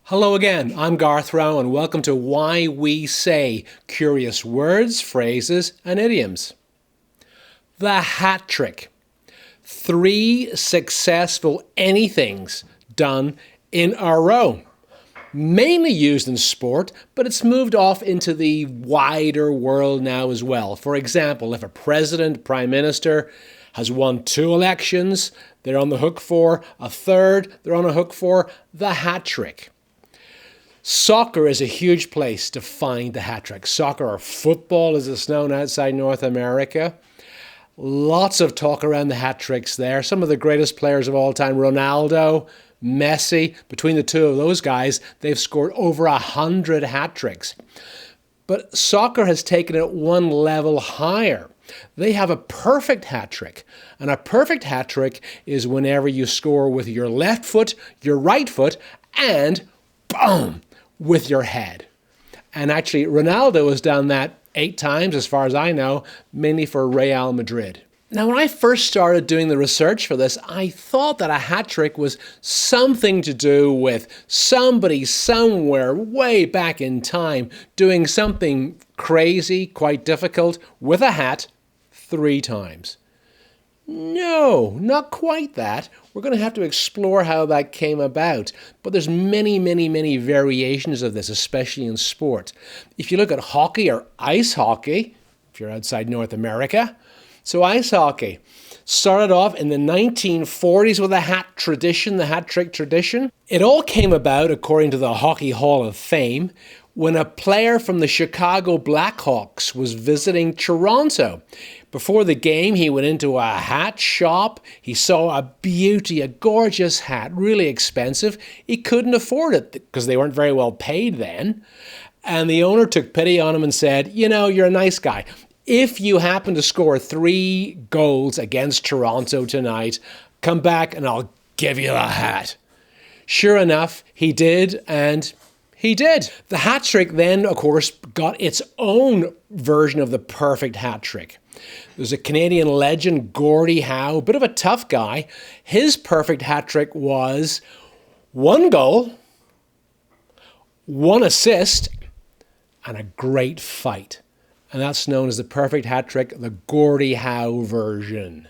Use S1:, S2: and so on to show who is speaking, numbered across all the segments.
S1: Hello again, I'm Garth Rowe and welcome to Why We Say Curious Words, Phrases and Idioms. The hat trick. 3 successful anythings done in a row. Mainly used in sport, but it's moved off into the wider world now as well. For example, if a president, prime minister has won 2 elections, they're on the hook for a third, they're on a hook for the hat trick. Soccer is a huge place to find the hat trick. Soccer, or football as it's known outside North America. Lots of talk around the hat tricks there. Some of the greatest players of all time, Ronaldo, Messi, between the two of those guys, they've scored over 100 hat tricks. But soccer has taken it one level higher. They have a perfect hat trick. And a perfect hat trick is whenever you score with your left foot, your right foot, and boom, with your head. And actually, Ronaldo has done that 8 times, as far as I know, mainly for Real Madrid. Now, when I first started doing the research for this, I thought that a hat trick was something to do with somebody somewhere way back in time doing something crazy, quite difficult, with a hat 3 times. No, not quite that. We're going to have to explore how that came about. But there's many variations of this, especially in sport. If you look at hockey or ice hockey, if you're outside North America, so ice hockey started off in the 1940s with a hat tradition, the hat trick tradition. It all came about, according to the Hockey Hall of Fame, when a player from the Chicago Blackhawks was visiting Toronto. Before the game, he went into a hat shop. He saw a beauty, a gorgeous hat, really expensive. He couldn't afford it because they weren't very well paid then. And the owner took pity on him and said, you know, you're a nice guy. If you happen to score 3 goals against Toronto tonight, come back and I'll give you the hat. Sure enough, he did, and he did. The hat trick then, of course, got its own version of the perfect hat trick. There's a Canadian legend, Gordie Howe, a bit of a tough guy. His perfect hat trick was 1 goal, 1 assist, and a great fight. And that's known as the perfect hat trick, the Gordie Howe version.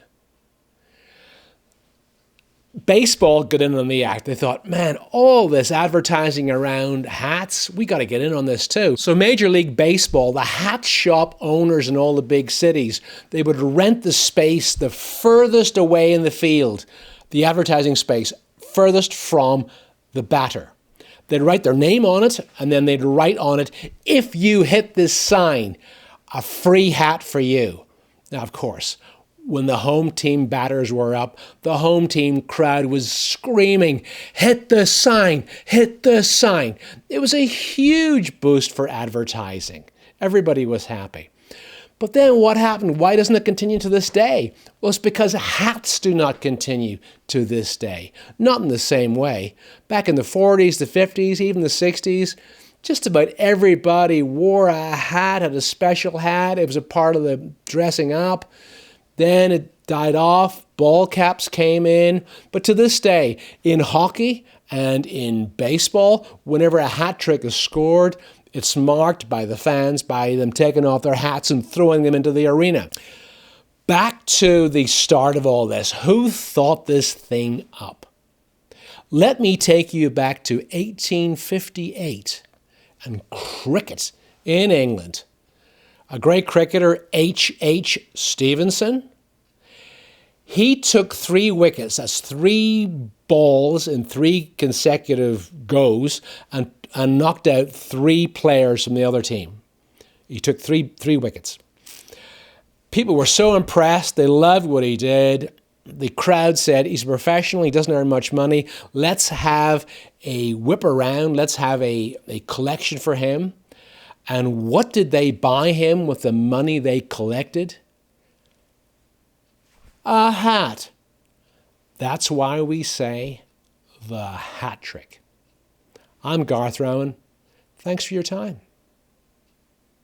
S1: Baseball got in on the act. They thought, man, all this advertising around hats, we got to get in on this too. So Major League Baseball, the hat shop owners in all the big cities, they would rent the space the furthest away in the field, the advertising space, furthest from the batter. They'd write their name on it, and then they'd write on it, if you hit this sign, a free hat for you. Now, of course, when the home team batters were up, the home team crowd was screaming, hit the sign, hit the sign. It was a huge boost for advertising. Everybody was happy. But then what happened? Why doesn't it continue to this day? Well, it's because hats do not continue to this day. Not in the same way. Back in the 40s, the 50s, even the 60s, just about everybody wore a hat, had a special hat. It was a part of the dressing up. Then it died off, ball caps came in. But to this day, in hockey and in baseball, whenever a hat trick is scored, it's marked by the fans, by them taking off their hats and throwing them into the arena. Back to the start of all this. Who thought this thing up? Let me take you back to 1858 and cricket in England. A great cricketer, H. Stevenson, he took 3 wickets, that's 3 balls in 3 consecutive goes, and knocked out 3 players from the other team. He took 3 wickets. People were so impressed, they loved what he did. The crowd said, he's a professional, he doesn't earn much money, let's have a whip around, let's have a collection for him. And what did they buy him with the money they collected? A hat. That's why we say the hat trick. I'm Garth Rowan. Thanks for your time.